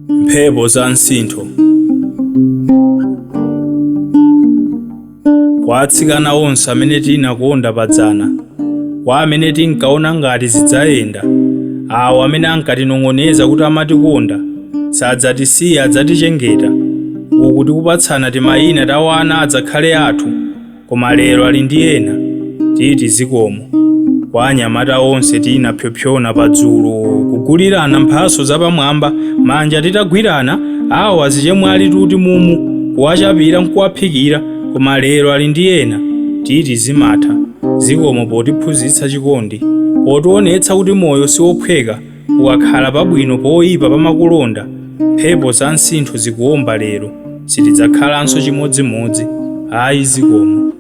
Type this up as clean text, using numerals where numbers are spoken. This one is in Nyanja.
Mphepo za nsintho. Kwatsikana onse amene tinakonda padzana, kwa amene tinkaona ngati zidzayenda, awo amene ankatinong'oneza kuti amatikonda, sadzatisiya adzatichengeta. Uku tikupatsana timayina ta wana adzakhale athu, koma lero ali ndi ena, titi zikomo. Kwa anyamata onse tinapyopyona padzulu, kugulirana mphaso zapamwamba, manja titagwirana, awo azichemwali tuti mumu, kuwachapira nkuwaphikira, koma lero ali ndi ena, titi zimatha. Zikomo potiphunzitsa chikondi, potionetsa kuti moyo siwophweka, ukakhala pabwino poyipa pamakulonda. Mphepo za nsintho zikuwomba lero, sitidzakhalanso chimodzimodzi. Ayi zikomo.